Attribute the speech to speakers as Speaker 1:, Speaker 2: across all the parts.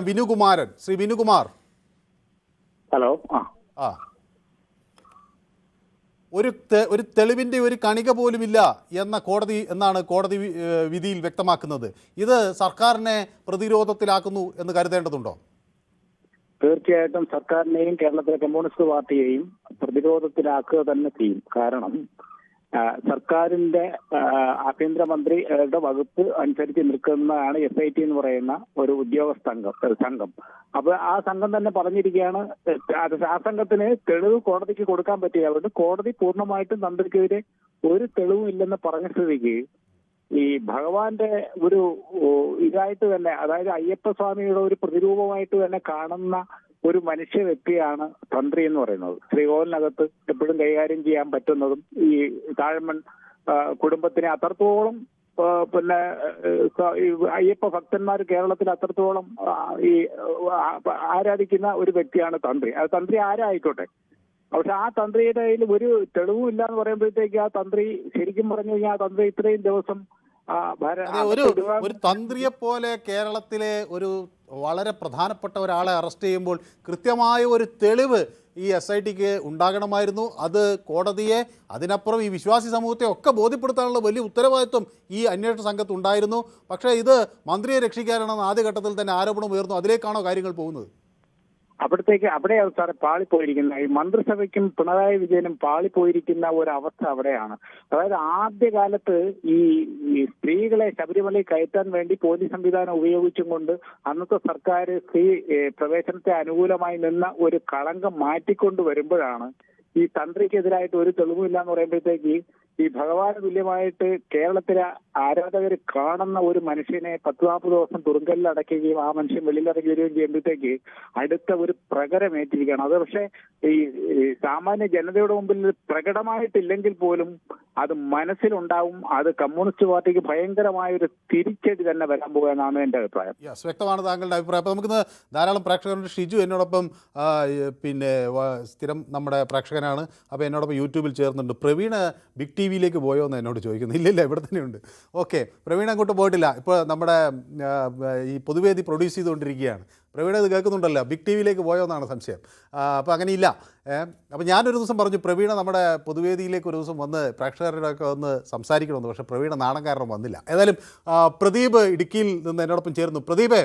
Speaker 1: വിനുകുമാരൻ, Shri Vinukumar.
Speaker 2: Hello.
Speaker 1: ആ ഒരു തെളിവിൻ്റെ ഒരു കണിക പോലുമില്ല എന്നാണ് കോടതി വിധിയിൽ വ്യക്തമാക്കുന്നത്. ഇത് സർക്കാരിനെ പ്രതിരോധത്തിലാക്കുന്നു എന്ന് കരുതേണ്ടതുണ്ടോ?
Speaker 2: തീർച്ചയായിട്ടും സർക്കാരിനെയും കേരളത്തിലെ കമ്മ്യൂണിസ്റ്റ് പാർട്ടിയെയും പ്രതിരോധത്തിലാക്കുക തന്നെ ചെയ്യും. കാരണം സർക്കാരിന്റെ ആഭ്യന്തരമന്ത്രിയുടെ വകുപ്പ് അനുസരിച്ച് നിൽക്കുന്നതാണ് SIT എന്ന് പറയുന്ന ഒരു ഉദ്യോഗസ്ഥ സംഘം. അപ്പൊ ആ സംഘം തന്നെ പറഞ്ഞിരിക്കുകയാണ്, ആ സംഘത്തിന് തെളിവ് കോടതിക്ക് കൊടുക്കാൻ പറ്റില്ല. അതുകൊണ്ട് കോടതി പൂർണ്ണമായിട്ടും തന്ത്രിക്കെതിരെ ഒരു തെളിവും ഇല്ലെന്ന് പറഞ്ഞ സ്ഥിതിക്ക് ഈ ഭഗവാന്റെ ഒരു ഇതായിട്ട് തന്നെ, അതായത് അയ്യപ്പസ്വാമിയുടെ ഒരു പ്രതിരൂപമായിട്ട് തന്നെ കാണുന്ന ഒരു മനുഷ്യ വ്യക്തിയാണ് തന്ത്രി എന്ന് പറയുന്നത്. ശ്രീകോവിലിനകത്ത് എപ്പോഴും കൈകാര്യം ചെയ്യാൻ പറ്റുന്നതും ഈ താഴമൺ കുടുംബത്തിനെ അത്രത്തോളം പിന്നെ അയ്യപ്പ ഭക്തന്മാർ കേരളത്തിൽ അത്രത്തോളം ഈ ആരാധിക്കുന്ന ഒരു വ്യക്തിയാണ് തന്ത്രി. അത് തന്ത്രി ആരായിക്കോട്ടെ. പക്ഷെ ആ തന്ത്രിയുടെ കയ്യിൽ ഒരു തെളിവും ഇല്ല എന്ന് പറയുമ്പോഴത്തേക്ക് ആ തന്ത്രി ശരിക്കും പറഞ്ഞു കഴിഞ്ഞാൽ ആ തന്ത്രി ഇത്രയും ദിവസം
Speaker 1: ഒരു തന്ത്രിയെ പോലെ കേരളത്തിലെ ഒരു വളരെ പ്രധാനപ്പെട്ട ഒരാളെ അറസ്റ്റ് ചെയ്യുമ്പോൾ കൃത്യമായ ഒരു തെളിവ് ഈ SITക്ക് ഉണ്ടാകണമായിരുന്നു. അത് കോടതിയെ, അതിനപ്പുറം ഈ വിശ്വാസി സമൂഹത്തെ ഒക്കെ ബോധ്യപ്പെടുത്താനുള്ള വലിയ ഉത്തരവാദിത്വം ഈ അന്വേഷണ സംഘത്ത് ഉണ്ടായിരുന്നു. പക്ഷേ ഇത് മന്ത്രിയെ രക്ഷിക്കാനാണെന്ന് ആദ്യഘട്ടത്തിൽ തന്നെ ആരോപണം ഉയർന്നു. അതിലേക്കാണോ കാര്യങ്ങൾ പോകുന്നത്?
Speaker 2: അവിടെയാണ് സാറെ പാളിപ്പോയിരിക്കുന്നത്. ഈ മന്ത്രിസഭയ്ക്കും പിണറായി വിജയനും പാളിപ്പോയിരിക്കുന്ന ഒരവസ്ഥ അവിടെയാണ്. അതായത് ആദ്യകാലത്ത് ഈ സ്ത്രീകളെ ശബരിമലയിൽ കയറ്റാൻ വേണ്ടി പോലീസ് സംവിധാനം ഉപയോഗിച്ചും കൊണ്ട് അന്നത്തെ സർക്കാർ സ്ത്രീ പ്രവേശനത്തെ അനുകൂലമായി നിന്ന ഒരു കളങ്കം മാറ്റിക്കൊണ്ട് വരുമ്പോഴാണ് ഈ തന്ത്രിക്കെതിരായിട്ട് ഒരു തെളിവില്ല എന്ന് പറയുമ്പോഴത്തേക്ക് ഈ ഭഗവാന് തുല്യമായിട്ട് കേരളത്തിലെ ആരാധകർ കാണുന്ന ഒരു മനുഷ്യനെ 10-40 ദിവസം തുറുങ്കലിൽ അടയ്ക്കുകയും ആ മനുഷ്യൻ വെളിയിലിറങ്ങി വരികയും ചെയ്യുമ്പോഴത്തേക്ക് അടുത്ത ഒരു പ്രകരമേറ്റിരിക്കുകയാണ്. അത് പക്ഷേ ഈ സാമാന്യ ജനതയുടെ മുമ്പിൽ പ്രകടമായിട്ടില്ലെങ്കിൽ പോലും അത് മനസ്സിലുണ്ടാവും. അത് കമ്മ്യൂണിസ്റ്റ് പാർട്ടിക്ക് ഭയങ്കരമായ ഒരു തിരിച്ചടി തന്നെ വരാൻ പോകുക എന്നാണ് എൻ്റെ അഭിപ്രായം.
Speaker 1: വ്യക്തമാണ് താങ്കളുടെ അഭിപ്രായം. അപ്പോൾ നമുക്കിന്ന് ധാരാളം പ്രേക്ഷകരുണ്ട്. ഷിജു എന്നോടൊപ്പം പിന്നെ സ്ഥിരം നമ്മുടെ പ്രേക്ഷകനാണ്. അപ്പോൾ എന്നോടൊപ്പം യൂട്യൂബിൽ ചേർന്നുണ്ട്. പ്രവീണ് ബിഗ് ടിവിയിലേക്ക് പോയോ എന്ന് എന്നോട് ചോദിക്കുന്നു. ഇല്ലില്ല, ഇവിടെ തന്നെയുണ്ട്. ഓക്കെ, പ്രവീൺ അങ്ങോട്ട് പോയിട്ടില്ല. ഇപ്പോൾ നമ്മുടെ ഈ പൊതുവേദി പ്രൊഡ്യൂസ് ചെയ്തുകൊണ്ടിരിക്കുകയാണ്. പ്രവീൺ ഇത് കേൾക്കുന്നുണ്ടല്ലോ, ബിഗ് ടിവിയിലേക്ക് പോയോ എന്നാണ് സംശയം. അപ്പോൾ അങ്ങനെയില്ല. അപ്പോൾ ഞാനൊരു ദിവസം പറഞ്ഞു പ്രവീണ നമ്മുടെ പൊതുവേദിയിലേക്ക് ഒരു ദിവസം വന്ന് പ്രേക്ഷകരുടെയൊക്കെ ഒന്ന് സംസാരിക്കണമെന്ന്. പക്ഷേ പ്രവീണ നാണം കാരണം വന്നില്ല. ഏതായാലും പ്രദീപ് ഇടുക്കിയിൽ നിന്ന് എന്നോടൊപ്പം ചേർന്നു. പ്രദീപ്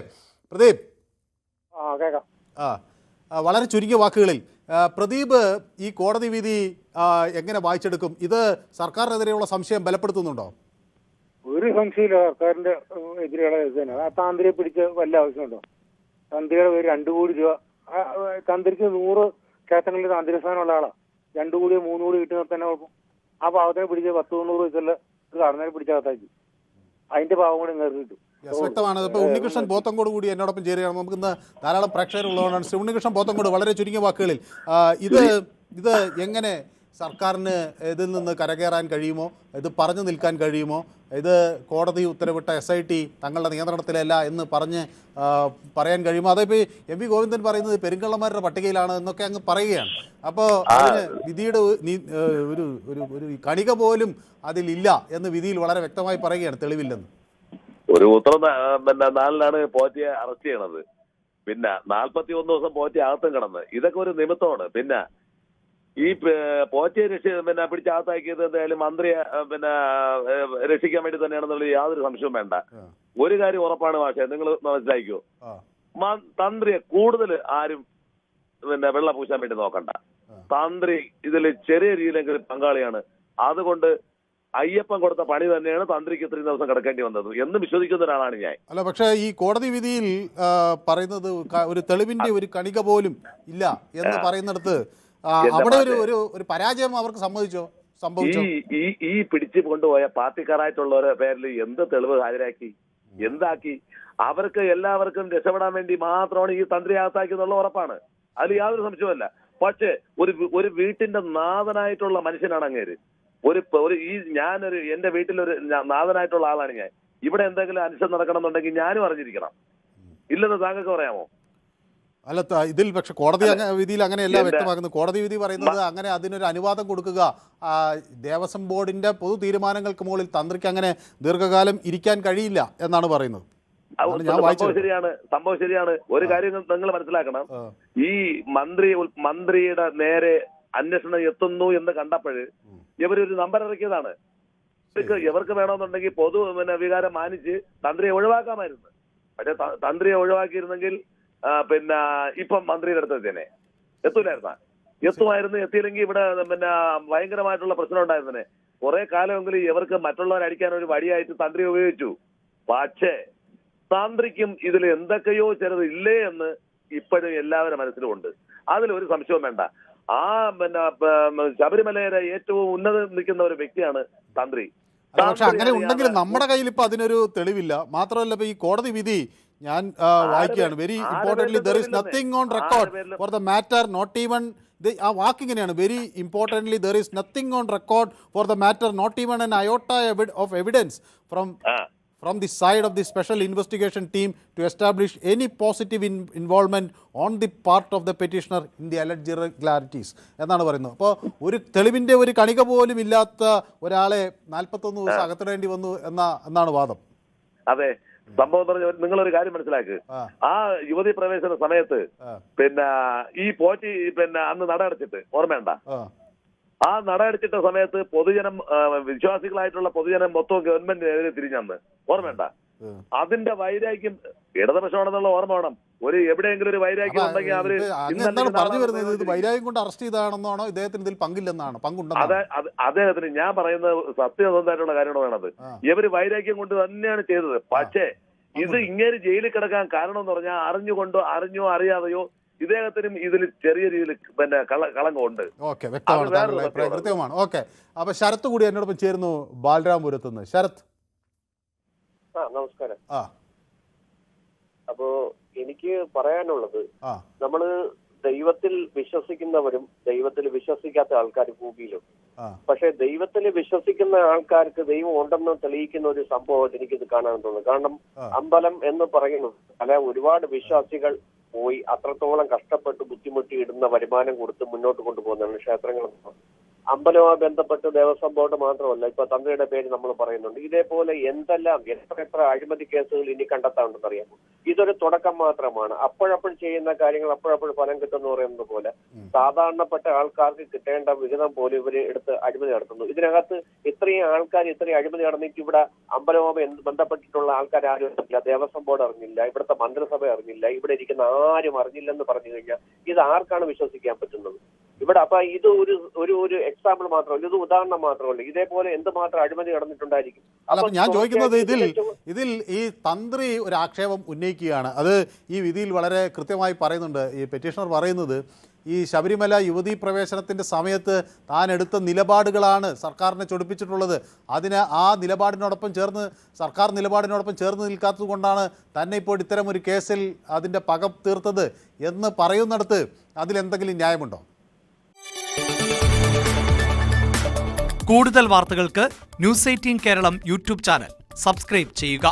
Speaker 1: വളരെ ചുരുങ്ങിയ വാക്കുകളിൽ പ്രദീപ് ഈ കോടതി വിധി എങ്ങനെ വായിച്ചെടുക്കും? ഇത് സർക്കാരിനെതിരെയുള്ള സംശയം ബലപ്പെടുത്തുന്നുണ്ടോ?
Speaker 3: ഒരു സംശയമില്ല. സർക്കാരിന്റെ എതിരെയുള്ള തന്നെ ആ താന്ത്രിയെ പിടിച്ച് വല്ല ആവശ്യമുണ്ടോ? തന്ത്രിയുടെ പേര് 2 കോടി രൂപ. തന്ത്രിക്ക് 100 ക്ഷേത്രങ്ങളിൽ താന്ത്രിസ്ഥാനമുള്ള ആളാണ്. 2 കോടിയോ 3 കോടി കിട്ടുന്ന തന്നെ കുഴപ്പം. ആ പാവത്തിനെ പിടിച്ച് 10-90 വയസ്സുള്ള കടന്നേരെ പിടിച്ചകത്താക്കി. അതിന്റെ പാവം കൂടി നേരിട്ടു.
Speaker 1: വ്യക്തമാണ്. ഇപ്പോൾ ഉണ്ണികൃഷ്ണൻ പോത്തങ്കോട് കൂടി എന്നോടൊപ്പം ചേരുകയാണ്. നമുക്കിന്ന് ധാരാളം പ്രേക്ഷകരുള്ളതുകൊണ്ടാണ്. ശ്രീ ഉണ്ണികൃഷ്ണൻ പോത്തങ്കോട്, വളരെ ചുരുങ്ങിയ വാക്കുകളിൽ ഇത് എങ്ങനെ സർക്കാരിന് ഇതിൽ നിന്ന് കരകയറാൻ കഴിയുമോ? ഇത് പറഞ്ഞു നിൽക്കാൻ കഴിയുമോ? ഇത് കോടതി ഉത്തരവിട്ട SIT തങ്ങളുടെ നിയന്ത്രണത്തിലല്ല എന്ന് പറയാൻ കഴിയുമോ? അതിപ്പോൾ MV ഗോവിന്ദൻ പറയുന്നത് പെരുങ്കള്ളന്മാരുടെ പട്ടികയിലാണ് എന്നൊക്കെ അങ്ങ് പറയുകയാണ്. അപ്പോൾ അതിന് വിധിയുടെ ഒരു കണിക പോലും അതിലില്ല എന്ന് വിധിയിൽ വളരെ വ്യക്തമായി പറയുകയാണ്, തെളിവില്ലെന്ന്.
Speaker 4: ഒരു ഉത്തരം 4-നാണ് പോറ്റിയെ അറസ്റ്റ് ചെയ്യണത്. പിന്നെ 41 ദിവസം പോറ്റി അകത്തും കിടന്ന്. ഇതൊക്കെ ഒരു നിമിത്തമാണ്. പിന്നെ ഈ പോറ്റിയെ പിടിച്ചകത്താക്കിയത് എന്തായാലും മന്ത്രിയെ രക്ഷിക്കാൻ വേണ്ടി തന്നെയാണെന്നുള്ളത് യാതൊരു സംശയവും വേണ്ട. ഒരു കാര്യം ഉറപ്പാണ്. പക്ഷേ നിങ്ങൾ മനസ്സിലാക്കിയോ, തന്ത്രിയെ കൂടുതൽ ആരും വെള്ളം പൂശാൻ വേണ്ടി നോക്കണ്ട. തന്ത്രി ഇതിൽ ചെറിയ രീതിയിലെങ്കിലും പങ്കാളിയാണ്. അതുകൊണ്ട് അയ്യപ്പൻ കൊടുത്ത പണി തന്നെയാണ് തന്ത്രിക്ക് ഇത്രയും ദിവസം കിടക്കേണ്ടി വന്നത് എന്ന് വിശ്വസിക്കുന്ന ഒരാളാണ് ഞാൻ.
Speaker 1: അല്ല, പക്ഷേ ഈ കോടതി വിധിയിൽ പറയുന്നത് ഒരു തെളിവിന്റെ ഒരു കണിക പോലും ഇല്ല എന്ന് പറയുന്നിടത്ത് അവിടെ ഒരു പരാജയം അവർക്ക് സംഭവിച്ചോ?
Speaker 4: ഈ പിടിച്ചു കൊണ്ടുപോയ പാർട്ടിക്കാരായിട്ടുള്ളവരുടെ പേരിൽ എന്ത് തെളിവ് ഹാജരാക്കി, എന്താക്കി? അവർക്ക് എല്ലാവർക്കും രക്ഷപ്പെടാൻ വേണ്ടി മാത്രമാണ് ഈ തന്ത്രി അകത്താക്കിയെന്നുള്ള ഉറപ്പാണ്. അതിൽ യാതൊരു സംശയമല്ല. പക്ഷേ ഒരു വീട്ടിന്റെ നാഥനായിട്ടുള്ള മനുഷ്യനാണ് അങ്ങേര്. എന്റെ വീട്ടിലൊരു നാഥനായിട്ടുള്ള ആളാണ് ഞാൻ. ഇവിടെ എന്തെങ്കിലും അനിഷ്ടം നടക്കണമെന്നുണ്ടെങ്കിൽ ഞാനും അറിഞ്ഞിരിക്കണം. ഇല്ലെന്ന് താങ്കൾക്ക് പറയാമോ?
Speaker 1: അല്ല, ഇതിൽ പക്ഷെ കോടതി വിധിയിൽ അങ്ങനെയല്ല വ്യക്തമാക്കുന്നത്. കോടതി വിധി പറയുന്നത് അങ്ങനെ അതിനൊരു അനുവാദം കൊടുക്കുക, ദേവസ്വം ബോർഡിന്റെ പൊതു തീരുമാനങ്ങൾക്ക് മുകളിൽ തന്ത്രിക്ക് അങ്ങനെ ദീർഘകാലം ഇരിക്കാൻ കഴിയില്ല എന്നാണ് പറയുന്നത്.
Speaker 4: സംഭവം ശരിയാണ്. ഒരു കാര്യം നിങ്ങൾ മനസ്സിലാക്കണം. ഈ മന്ത്രിയുടെ നേരെ അന്വേഷണം എത്തുന്നു എന്ന് കണ്ടപ്പോഴ് ഇവരൊരു നമ്പർ ഇറക്കിയതാണ്. ഇവർക്ക് വേണമെന്നുണ്ടെങ്കിൽ പൊതു വികാരം മാനിച്ച് തന്ത്രിയെ ഒഴിവാക്കാമായിരുന്നു. പക്ഷെ തന്ത്രിയെ ഒഴിവാക്കിയിരുന്നെങ്കിൽ ഇപ്പം മന്ത്രിയുടെ അടുത്ത് തന്നെ എത്തുമായിരുന്നു. എത്തിയില്ലെങ്കിൽ ഇവിടെ ഭയങ്കരമായിട്ടുള്ള പ്രശ്നം ഉണ്ടായിരുന്നേ. കുറെ കാലമെങ്കിലും ഇവർക്ക് മറ്റുള്ളവരെ അടിക്കാൻ ഒരു വടിയായിട്ട് തന്ത്രി ഉപയോഗിച്ചു. പക്ഷേ തന്ത്രിക്കും ഇതിൽ എന്തൊക്കെയോ ചെറുത് ഇല്ലേ എന്ന് ഇപ്പോഴും എല്ലാവരും മനസ്സിലുമുണ്ട്. അതിലൊരു സംശയവും വേണ്ട. ആ ശബരിമലയുടെ ഏറ്റവും ഉന്നതം നിൽക്കുന്ന ഒരു വ്യക്തിയാണ് തന്ത്രി.
Speaker 1: പക്ഷെ അങ്ങനെ ഉണ്ടെങ്കിൽ നമ്മുടെ കയ്യിൽ ഇപ്പൊ അതിനൊരു തെളിവില്ല. മാത്രമല്ല ഇപ്പൊ ഈ കോടതി വിധി ഞാൻ വായിക്കുകയാണ്. Very importantly there is nothing on record for the matter not even. ആ വാക്കിങ്ങനെയാണ്. Very importantly there is nothing on record for the matter not even an iota of evidence from the side of the special investigation team to establish any positive involvement on the part of the petitioner in the alleged irregularities എന്നാണ് പറയുന്നത്. അപ്പോൾ ഒരു തെളിവിൻ്റെ ഒരു കണിക പോലും ഇല്ലാത്ത ഒരാളെ 41 ദിവസം അകത്തിടേണ്ടി വന്നു എന്നാണ് വാദം.
Speaker 4: അതെ, സംഭവം പറഞ്ഞ നിങ്ങളൊരു കാര്യം മനസ്സിലാക്ക്. ആ യുവതി പ്രവേശന സമയത്ത് ഈ പോറ്റി അന്ന് നട അടച്ചിട്ട് ഓർമ്മയുണ്ട? ആ നട അടച്ചിട്ട സമയത്ത് പൊതുജനം, വിശ്വാസികളായിട്ടുള്ള പൊതുജനം മൊത്തം ഗവൺമെന്റിനെതിരെ തിരിഞ്ഞന്ന് ഓർമ്മയുണ്ട? അതിന്റെ വൈരാഗ്യം ഇടതുപക്ഷമാണെന്നുള്ള ഓർമ്മ വേണം. ഒരു എവിടെയെങ്കിലും ഒരു വൈരാഗ്യം ഉണ്ടെങ്കിൽ അവര്
Speaker 1: പറഞ്ഞു വരുന്നത് ഇത് വൈരാഗ്യം കൊണ്ട് അറസ്റ്റ് ചെയ്താണെന്നാണോ, ഇദ്ദേഹത്തിന് ഇതിൽ പങ്കില്ലെന്നാണ്?
Speaker 4: അദ്ദേഹത്തിന് ഞാൻ പറയുന്നത് സത്യസന്ധമായിട്ടുള്ള കാര്യമാണ് വേണത്. ഇവര് വൈരാഗ്യം കൊണ്ട് തന്നെയാണ് ചെയ്തത്. പക്ഷേ ഇത് ഇങ്ങനെ ജയിലിൽ കിടക്കാൻ കാരണം എന്ന് പറഞ്ഞാൽ അറിഞ്ഞോ അറിയാതെയോ ഇദ്ദേഹത്തിനും ഇതിൽ ചെറിയ രീതിയിൽ കളങ്കമുണ്ട്.
Speaker 1: ഓക്കെ, വ്യക്തമാണ്. ഓക്കെ, അപ്പൊ ശരത്ത് കൂടി എന്നോടൊപ്പം ചേരുന്നു ബാലരാമപുരത്തുനിന്ന്. ശരത്ത്,
Speaker 5: നമസ്കാരം. അപ്പോ എനിക്ക് പറയാനുള്ളത്, നമ്മള് ദൈവത്തിൽ വിശ്വസിക്കുന്നവരും ദൈവത്തിൽ വിശ്വസിക്കാത്ത ആൾക്കാർ ഭൂമിയിലുണ്ട്. പക്ഷെ ദൈവത്തിൽ വിശ്വസിക്കുന്ന ആൾക്കാർക്ക് ദൈവം ഉണ്ടെന്ന് തെളിയിക്കുന്ന ഒരു സംഭവമായിട്ട് എനിക്കിത് കാണാൻ തോന്നുന്നു. കാരണം അമ്പലം എന്ന് പറയുന്നത് ഒരുപാട് വിശ്വാസികൾ പോയി അത്രത്തോളം കഷ്ടപ്പെട്ട് ബുദ്ധിമുട്ടി ഇടുന്ന വരുമാനം കൊടുത്ത് മുന്നോട്ട് കൊണ്ടുപോകുന്നതാണ് ക്ഷേത്രങ്ങൾ. അമ്പലവുമായി ബന്ധപ്പെട്ട് ദേവസ്വം ബോർഡ് മാത്രമല്ല, ഇപ്പൊ തന്ത്രിയുടെ പേര് നമ്മൾ പറയുന്നുണ്ട്. ഇതേപോലെ എന്തെല്ലാം എത്ര അഴിമതി കേസുകൾ ഇനി കണ്ടെത്താനുണ്ടെന്ന് അറിയാമോ? ഇതൊരു തുടക്കം മാത്രമാണ്. അപ്പോഴപ്പോൾ ചെയ്യുന്ന കാര്യങ്ങൾ അപ്പോഴപ്പോൾ ഫലം കിട്ടുമെന്ന് പറയുന്നത് പോലെ സാധാരണപ്പെട്ട ആൾക്കാർക്ക് കിട്ടേണ്ട വിഹിതം പോലും ഇവര് എടുത്ത് അഴിമതി നടത്തുന്നു. ഇതിനകത്ത് ഇത്രയും ആൾക്കാർ ഇത്രയും അഴിമതി നടന്നിട്ട് ഇവിടെ അമ്പലവുമായി ബന്ധപ്പെട്ടിട്ടുള്ള ആൾക്കാർ ആരും അറിഞ്ഞില്ല, ദേവസ്വം ബോർഡ് അറിഞ്ഞില്ല, ഇവിടുത്തെ മന്ത്രിസഭ അറിഞ്ഞില്ല, ഇവിടെ ഇരിക്കുന്ന ആരും അറിഞ്ഞില്ലെന്ന് പറഞ്ഞു കഴിഞ്ഞാൽ ഇത് ആർക്കാണ് വിശ്വസിക്കാൻ പറ്റുന്നത്? ഇവിടെ അപ്പൊ ഇത് ഒരു എക്സാമ്പിൾ മാത്രമല്ല, ഇത് ഉദാഹരണം മാത്രമല്ല. ഇതേപോലെ എന്തുമാത്രം അഴിമതി നടന്നിട്ടുണ്ടായിരിക്കും.
Speaker 1: അപ്പൊ ഞാൻ ചോദിക്കുന്നത്, ഇതിൽ ഈ തന്ത്രി ഒരു ആക്ഷേപം ഉന്നയിക്കുകയാണ്. അത് ഈ വിധിയിൽ വളരെ കൃത്യമായി പറയുന്നുണ്ട്. ഈ പെറ്റീഷണർ പറയുന്നത് ഈ ശബരിമല യുവതീ പ്രവേശനത്തിൻ്റെ സമയത്ത് താൻ എടുത്ത നിലപാടുകളാണ് സർക്കാരിനെ ചൊടിപ്പിച്ചിട്ടുള്ളത്. ആ നിലപാടിനോടൊപ്പം ചേർന്ന് സർക്കാർ നിലപാടിനോടൊപ്പം ചേർന്ന് നിൽക്കാത്തത് കൊണ്ടാണ് തന്നെ ഇപ്പോൾ ഇത്തരം ഒരു കേസിൽ അതിൻ്റെ പക തീർത്തത് എന്ന് പറയുന്നിടത്ത് അതിലെന്തെങ്കിലും ന്യായമുണ്ടോ?
Speaker 6: കൂടുതൽ വാർത്തകൾക്ക് news 18 Keralam YouTube channel subscribe ചെയ്യുക.